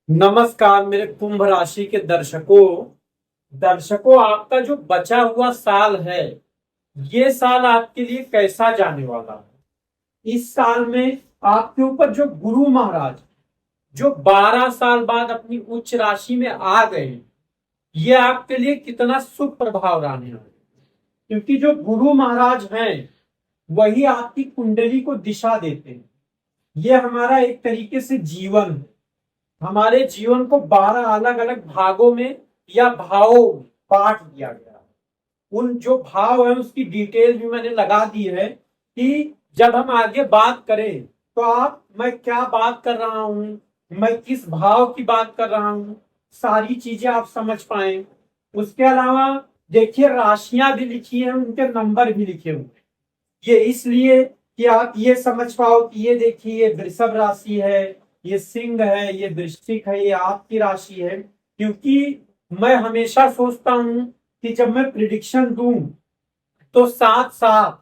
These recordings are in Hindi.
नमस्कार मेरे कुंभ राशि के दर्शकों आपका जो बचा हुआ साल है, ये साल आपके लिए कैसा जाने वाला है। इस साल में आपके ऊपर जो गुरु महाराज जो 12 साल बाद अपनी उच्च राशि में आ गए, ये आपके लिए कितना शुभ प्रभाव रहने वाला है। क्योंकि जो गुरु महाराज हैं वही आपकी कुंडली को दिशा देते हैं। ये हमारा एक तरीके से जीवन है। हमारे जीवन को 12 अलग अलग भागों में या भावों में बांट दिया गया है। उन जो भाव है उसकी डिटेल भी मैंने लगा दी है कि जब हम आगे बात करें तो मैं क्या बात कर रहा हूं, मैं किस भाव की बात कर रहा हूं, सारी चीजें आप समझ पाए। उसके अलावा देखिए, राशियां भी लिखी है, उनके नंबर भी लिखे हुए हैं। ये इसलिए कि आप ये समझ पाओ कि ये देखिए, ये वृषभ राशि है, ये सिंह है, ये वृश्चिक है, ये आपकी राशि है। क्योंकि मैं हमेशा सोचता हूं कि जब मैं प्रिडिक्शन दूं तो साथ साथ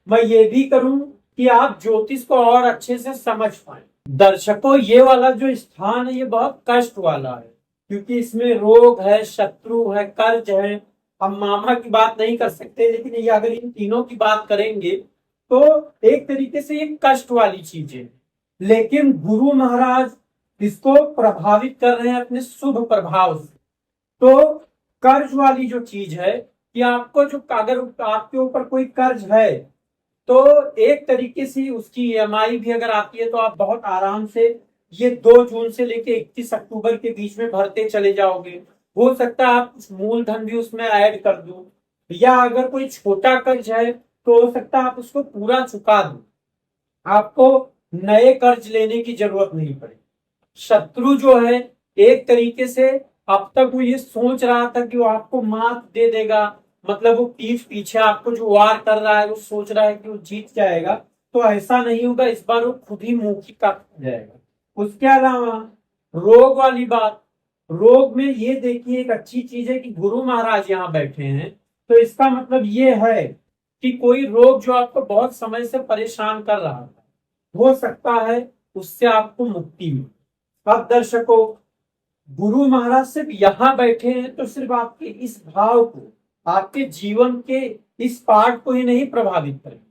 मैं ये भी करूं कि आप ज्योतिष को और अच्छे से समझ पाए। दर्शकों, ये वाला जो स्थान है ये बहुत कष्ट वाला है, क्योंकि इसमें रोग है, शत्रु है, कर्ज है। हम मामा की बात नहीं कर सकते, लेकिन ये अगर इन तीनों की बात करेंगे तो एक तरीके से ये कष्ट वाली चीज है। लेकिन गुरु महाराज इसको प्रभावित कर रहे हैं अपने शुभ प्रभाव से। तो कर्ज वाली जो चीज है कि आपको जो, अगर आपके ऊपर कोई कर्ज है तो एक तरीके से उसकी ईएमआई भी अगर आती है तो आप बहुत आराम से ये 2 जून से लेके 31 अक्टूबर के बीच में भरते चले जाओगे। हो सकता है आप कुछ मूलधन भी उसमें ऐड कर दो, या अगर कोई छोटा कर्ज है तो हो सकता है आप उसको पूरा चुका दो। आपको नए कर्ज लेने की जरूरत नहीं पड़ेगी। शत्रु जो है, एक तरीके से अब तक वो ये सोच रहा था कि वो आपको मात दे देगा, मतलब वो पीठ पीछे आपको जो वार कर रहा है वो सोच रहा है कि वो जीत जाएगा। तो ऐसा नहीं होगा, इस बार वो खुद ही मुंह की काट जाएगा। उसके अलावा रोग वाली बात, रोग में ये देखिए, एक अच्छी चीज है कि गुरु महाराज यहाँ बैठे हैं। तो इसका मतलब ये है कि कोई रोग जो आपको बहुत समय से परेशान कर रहा है, हो सकता है उससे आपको मुक्ति मिले। अब दर्शकों, गुरु महाराज सिर्फ यहाँ बैठे हैं तो सिर्फ आपके इस भाव को, आपके जीवन के इस पार्ट को ही नहीं प्रभावित करेंगे,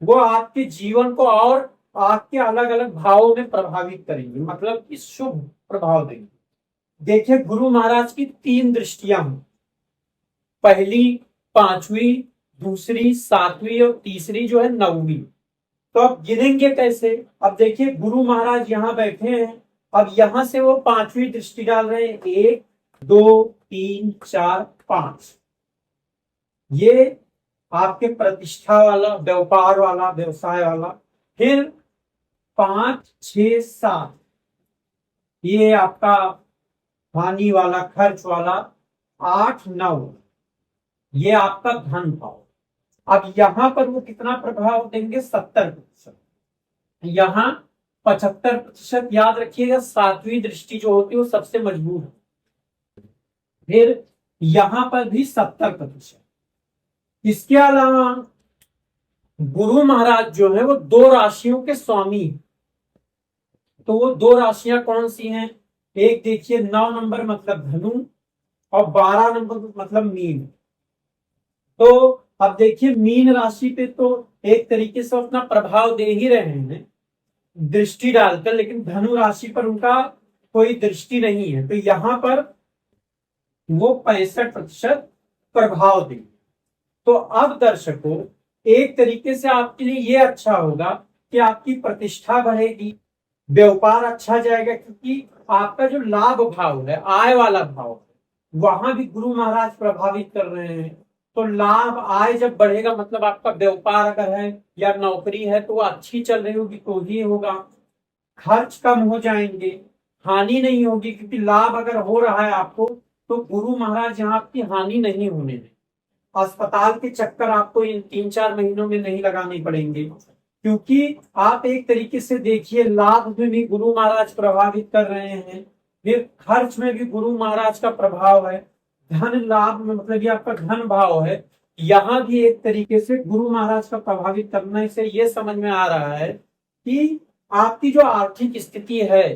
वो आपके जीवन को और आपके अलग अलग भावों में प्रभावित करेंगे, मतलब कि शुभ प्रभाव देंगे। देखिए, गुरु महाराज की 3 दृष्टियां हैं। पहली 5वीं, दूसरी 7वीं और तीसरी जो है 9वीं। तो अब गिनेंगे कैसे। अब देखिए, गुरु महाराज यहाँ बैठे हैं। अब यहां से वो 5वीं दृष्टि डाल रहे हैं। 1 2 3 4 5। ये आपके प्रतिष्ठा वाला, व्यापार वाला, व्यवसाय वाला। फिर 5 6 7, ये आपका हानि वाला, खर्च वाला। 8 9, ये आपका धन भाव। अब यहां पर वो कितना प्रभाव देंगे? 70%। यहाँ 75%। याद रखिएगा, 7वीं दृष्टि जो होती है वो सबसे मजबूत है। फिर यहां पर भी 70%। इसके अलावा गुरु महाराज जो है वो 2 राशियों के स्वामी हैं। तो वो 2 राशियां कौन सी हैं? एक देखिए, 9 नंबर मतलब धनु, और 12 नंबर मतलब मीन। तो अब देखिए, मीन राशि पे तो एक तरीके से अपना प्रभाव दे ही रहे हैं दृष्टि डालकर, लेकिन धनु राशि पर उनका कोई दृष्टि नहीं है। तो यहां पर वो 65% प्रभाव देंगे। तो अब दर्शकों, एक तरीके से आपके लिए ये अच्छा होगा कि आपकी प्रतिष्ठा बढ़ेगी, व्यापार अच्छा जाएगा, क्योंकि आपका जो लाभ भाव है, आय वाला भाव है, वहां भी गुरु महाराज प्रभावित कर रहे हैं। तो लाभ, आय जब बढ़ेगा मतलब आपका व्यापार अगर है या नौकरी है तो वो अच्छी चल रही होगी तो ही होगा। खर्च कम हो जाएंगे, हानि नहीं होगी, क्योंकि लाभ अगर हो रहा है आपको तो गुरु महाराज यहाँ आपकी हानि नहीं होने देंगे। अस्पताल के चक्कर आपको इन 3 4 महीनों में नहीं लगाने पड़ेंगे, क्योंकि आप एक तरीके से देखिए, लाभ में भी गुरु महाराज प्रभावित कर रहे हैं, फिर खर्च में भी गुरु महाराज का प्रभाव है, धन लाभ में मतलब ये आपका धन भाव है, यहाँ भी एक तरीके से गुरु महाराज का प्रभावित करने से ये समझ में आ रहा है कि आपकी जो आर्थिक स्थिति है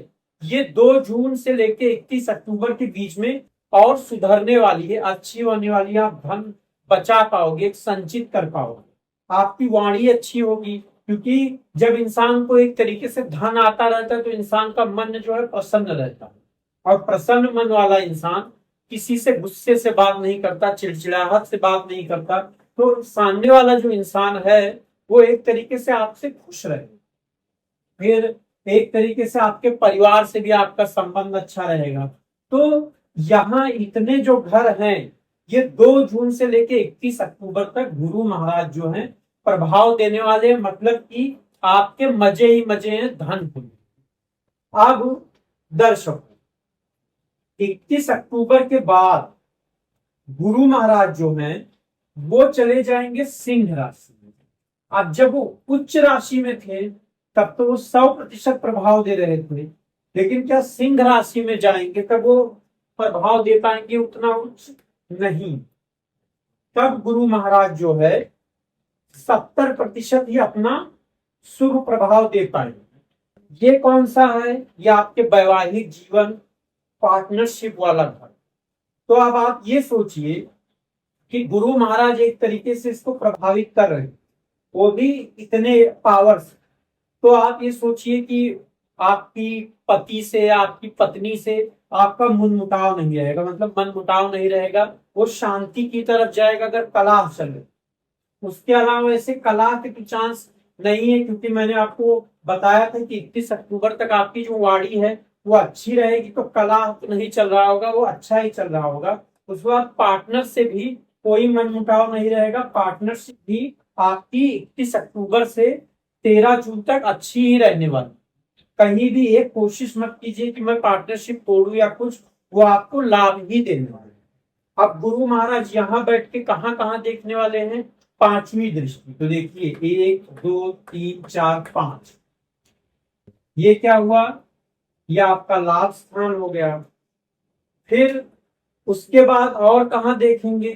ये 2 जून से लेके 31 अक्टूबर के बीच में और सुधरने वाली है, अच्छी होने वाली है। आप धन बचा पाओगे, संचित कर पाओगे, आपकी वाणी अच्छी होगी। क्योंकि जब इंसान को एक तरीके से धन आता रहता है तो इंसान का मन जो है प्रसन्न रहता है, और प्रसन्न मन वाला इंसान किसी से गुस्से से बात नहीं करता, चिड़चिड़ाहट से बात नहीं करता। तो सामने वाला जो इंसान है वो एक तरीके से आपसे खुश रहे। फिर एक तरीके से आपके परिवार से भी आपका संबंध अच्छा रहेगा। तो यहाँ इतने जो घर हैं, ये 2 जून से लेके 31 अक्टूबर तक गुरु महाराज जो हैं प्रभाव देने वाले हैं। मतलब कि आपके मजे ही मजे हैं धन को। अब दर्शकों, 31 अक्टूबर के बाद गुरु महाराज जो हैं वो चले जाएंगे सिंह राशि में। अब जब वो उच्च राशि में थे तब तो वो 100% प्रभाव दे रहे थे, लेकिन क्या सिंह राशि में जाएंगे तब वो प्रभाव दे पाएंगे उतना उच्च? नहीं। तब गुरु महाराज जो है 70% ही अपना शुभ प्रभाव दे पाएंगे। ये कौन सा है? ये आपके वैवाहिक जीवन, पार्टनरशिप वाला घर। तो अब आप ये सोचिए कि गुरु महाराज एक तरीके से इसको प्रभावित कर रहे हैं, वो भी इतने पावर से। तो आप ये सोचिए कि आपकी पति से, आपकी पत्नी से आपका मनमुटाव नहीं रहेगा, मतलब मनमुटाव नहीं रहेगा, वो शांति की तरफ जाएगा अगर कलह चले। उसके अलावा ऐसे कलह के तो चांस नहीं है, क्योंकि मैंने आपको बताया था कि 31 अक्टूबर तक आपकी जो वाणी है वो अच्छी रहेगी, तो कलह तो नहीं चल रहा होगा, वो अच्छा ही चल रहा होगा। उसके बाद पार्टनर से भी कोई मनमुटाव नहीं रहेगा। पार्टनरशिप भी आपकी 31 अक्टूबर से 13 जून तक अच्छी ही रहने वाली। कहीं भी एक कोशिश मत कीजिए कि मैं पार्टनरशिप तोड़ू या कुछ, वो आपको लाभ ही देने वाले। अब गुरु महाराज यहाँ बैठ के कहाँ कहाँ देखने वाले हैं? 5वीं दृष्टि। तो देखिए 1 2 3 4 5, ये क्या हुआ? ये आपका लाभ स्थान हो गया। फिर उसके बाद और कहाँ देखेंगे?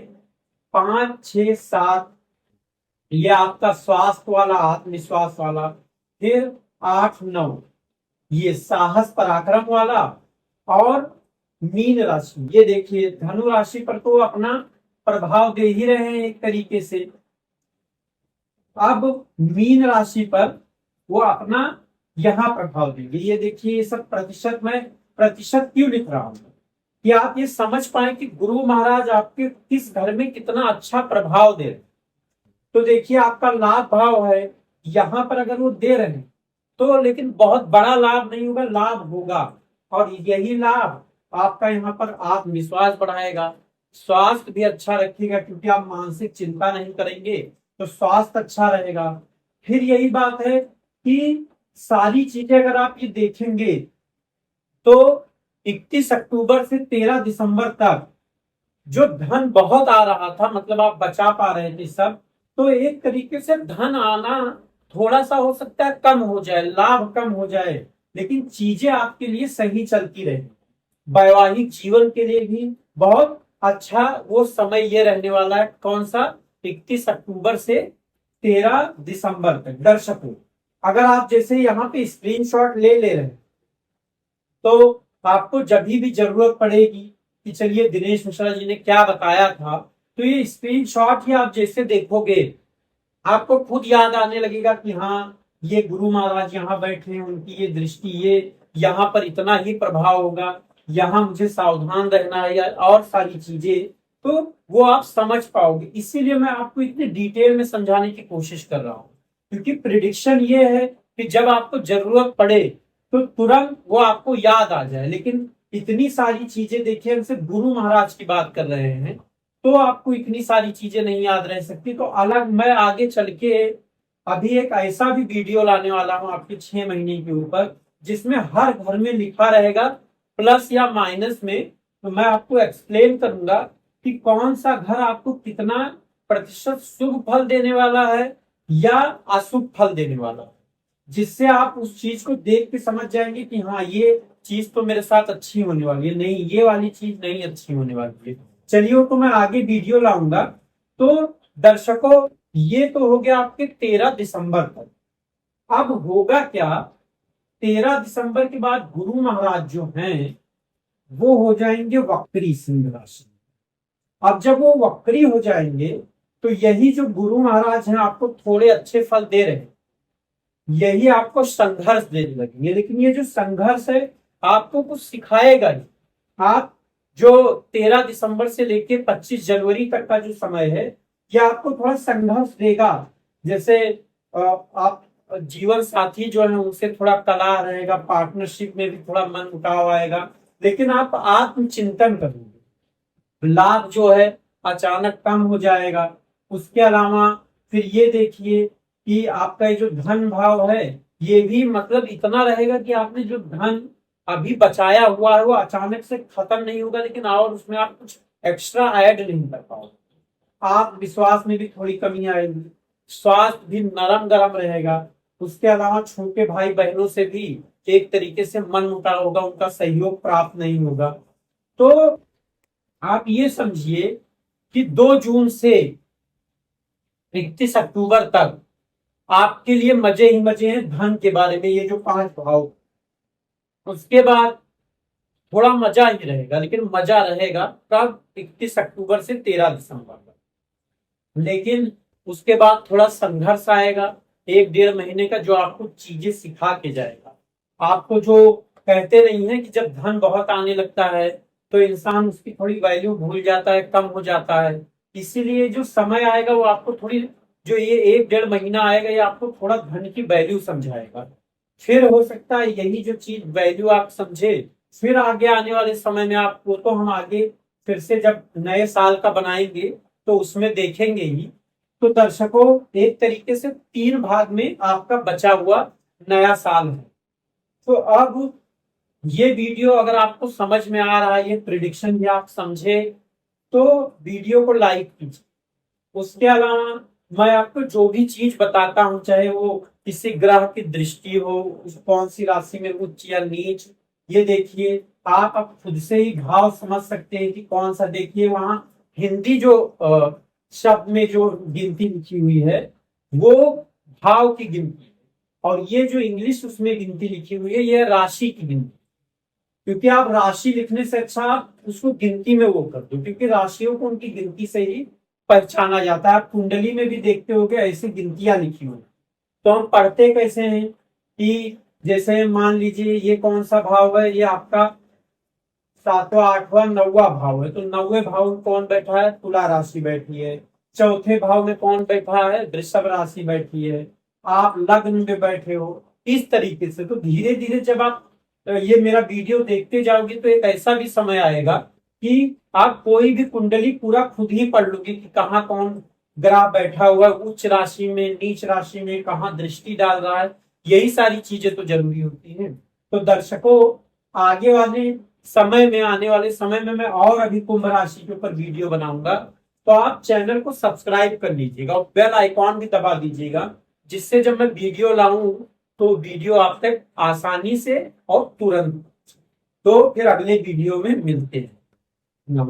5 6 7, ये आपका स्वास्थ्य वाला, आत्मविश्वास वाला। फिर 8 9, ये साहस पराक्रम वाला। और मीन राशि, ये देखिए धनु राशि पर तो अपना प्रभाव दे ही रहे हैं एक तरीके से। अब मीन राशि पर वो अपना यहां प्रभाव देंगे। ये देखिए, ये सब प्रतिशत में प्रतिशत क्यों लिख रहा हूं कि आप ये समझ पाए कि गुरु महाराज आपके किस घर में कितना अच्छा प्रभाव दे रहे। तो देखिए आपका लाभ भाव है, यहां पर अगर वो दे रहे हैं तो, लेकिन बहुत बड़ा लाभ नहीं होगा, लाभ होगा। और यही लाभ आपका यहाँ पर आत्मविश्वास बढ़ाएगा, स्वास्थ्य भी अच्छा रखेगा, क्योंकि आप मानसिक चिंता नहीं करेंगे तो स्वास्थ्य अच्छा रहेगा। फिर यही बात है कि सारी चीजें अगर आप ये देखेंगे तो 31 अक्टूबर से 13 दिसंबर तक जो धन बहुत आ रहा था, मतलब आप बचा पा रहे थे सब, तो एक तरीके से धन आना थोड़ा सा हो सकता है कम हो जाए, लाभ कम हो जाए, लेकिन चीजें आपके लिए सही चलती रहे। वैवाहिक जीवन के लिए भी बहुत अच्छा वो समय ये रहने वाला है। कौन सा? 31 अक्टूबर से 13 दिसंबर तक। दर्शकों, अगर आप जैसे यहाँ पे स्क्रीनशॉट ले रहे हैं तो आपको जब भी जरूरत पड़ेगी कि चलिए दिनेश मिश्रा जी ने क्या बताया था, तो ये स्क्रीनशॉट ही आप जैसे देखोगे आपको खुद याद आने लगेगा कि हाँ, ये गुरु महाराज यहाँ बैठे हैं, उनकी ये दृष्टि, ये यहाँ पर इतना ही प्रभाव होगा, यहाँ मुझे सावधान रहना है, या और सारी चीजें, तो वो आप समझ पाओगे। इसीलिए मैं आपको इतनी डिटेल में समझाने की कोशिश कर रहा हूँ, क्योंकि प्रिडिक्शन ये है कि जब आपको जरूरत पड़े तो तुरंत वो आपको याद आ जाए। लेकिन इतनी सारी चीजें, देखिए हम सिर्फ गुरु महाराज की बात कर रहे हैं, तो आपको इतनी सारी चीजें नहीं याद रह सकती। तो अलग मैं आगे चल के अभी एक ऐसा भी वीडियो लाने वाला हूं आपके 6 महीने के ऊपर, जिसमें हर घर में लिखा रहेगा प्लस या माइनस में। तो मैं आपको एक्सप्लेन करूंगा कि कौन सा घर आपको कितना प्रतिशत शुभ फल देने वाला है या अशुभ फल देने वाला है, जिससे आप उस चीज को देख के समझ जाएंगे कि हाँ, ये चीज तो मेरे साथ अच्छी होने वाली है, नहीं ये वाली चीज नहीं अच्छी होने वाली है। चलिए, तो मैं आगे वीडियो लाऊंगा। तो दर्शकों, ये तो हो गया आपके 13 दिसंबर तक। अब होगा क्या 13 दिसंबर के बाद गुरु महाराज जो हैं वो हो जाएंगे वक्री सिंह राशि। अब जब वो वक्री हो जाएंगे तो यही जो गुरु महाराज हैं आपको थोड़े अच्छे फल दे रहे हैं, यही आपको संघर्ष देने लगेंगे। लेकिन ये जो संघर्ष है आपको कुछ सिखाएगा ही। आप जो 13 दिसंबर से लेकर 25 जनवरी तक का जो समय है ये आपको थोड़ा संघर्ष देगा। जैसे आप जीवन साथी जो है उनसे थोड़ा कलह रहेगा, पार्टनरशिप में भी थोड़ा मन उठाव आएगा, लेकिन आप आत्मचिंतन करोगे। लाभ जो है अचानक कम हो जाएगा। उसके अलावा फिर ये देखिए कि आपका ये जो धन भाव है ये भी मतलब इतना रहेगा कि आपने जो धन अभी बचाया हुआ है वो अचानक से खत्म नहीं होगा, लेकिन और उसमें आप कुछ एक्स्ट्रा ऐड नहीं कर पाओगे। आत्मविश्वास में भी थोड़ी कमी आएगी। स्वास्थ्य भी नरम गरम रहेगा। उसके अलावा छोटे भाई बहनों से भी एक तरीके से मन मुटाव होगा, उनका सहयोग प्राप्त नहीं होगा। तो आप ये समझिए कि 2 जून से 31 अक्टूबर तक आपके लिए मजे ही मजे हैं धन के बारे में, ये जो 5 भाव। उसके बाद थोड़ा मजा ही रहेगा, लेकिन मजा रहेगा कब? 31 अक्टूबर से 13 दिसंबर तक। लेकिन उसके बाद थोड़ा संघर्ष आएगा 1-1.5 महीने का, जो आपको चीजें सिखा के जाएगा। आपको जो कहते नहीं है कि जब धन बहुत आने लगता है तो इंसान उसकी थोड़ी वैल्यू भूल जाता है, कम हो जाता है। इसीलिए जो समय आएगा वो आपको थोड़ी, जो ये 1-1.5 महीना आएगा ये आपको थोड़ा धन की वैल्यू समझाएगा। फिर हो सकता है यही जो चीज वैल्यू आप समझे, फिर आगे आने वाले समय में आपको, तो हम आगे फिर से जब नए साल का बनाएंगे तो उसमें देखेंगे ही। तो दर्शकों एक तरीके से 3 भाग में आपका बचा हुआ नया साल है। तो अब ये वीडियो अगर आपको समझ में आ रहा है, ये प्रिडिक्शन भी आप समझे, तो वीडियो को लाइक कीजिए। उसके अलावा मैं आपको जो भी चीज बताता हूं, चाहे वो किसी ग्रह की दृष्टि हो, कौन सी राशि में उच्च या नीच, ये देखिए आप अब खुद से ही भाव समझ सकते हैं कि कौन सा। देखिए वहां हिंदी जो शब्द में जो गिनती लिखी हुई है वो भाव की गिनती है, और ये जो इंग्लिश उसमें गिनती लिखी हुई है ये राशि की गिनती। क्योंकि आप राशि लिखने से अच्छा आप उसको गिनती में वो कर दो, क्योंकि राशियों को उनकी गिनती से ही पहचाना जाता है। आप कुंडली में भी देखते होगे ऐसी गिनतियां लिखी हुई। तो हम पढ़ते कैसे हैं कि जैसे मान लीजिए ये कौन सा भाव है, ये आपका 7वां 8वां 9वां भाव है। तो 9वें भाव में कौन बैठा है? तुला राशि बैठी है। चौथे भाव में कौन बैठा है? वृषभ राशि बैठी है। आप लग्न में बैठे हो। इस तरीके से तो धीरे धीरे जब आप ये मेरा वीडियो देखते जाओगे तो एक ऐसा भी समय आएगा कि आप कोई भी कुंडली पूरा खुद ही पढ़ लोगे कि कहाँ कौन ग्रह बैठा हुआ है, उच्च राशि में, नीच राशि में, कहाँ दृष्टि डाल रहा है। यही सारी चीजें तो जरूरी होती हैं। तो दर्शकों आगे वाले समय में, आने वाले समय में मैं और अभी कुंभ राशि के ऊपर वीडियो बनाऊंगा। तो आप चैनल को सब्सक्राइब कर लीजिएगा और बेल आइकॉन भी दबा दीजिएगा, जिससे जब मैं वीडियो लाऊं तो वीडियो आप तक आसानी से और तुरंत। तो फिर अगले वीडियो में मिलते हैं। नमस्कार।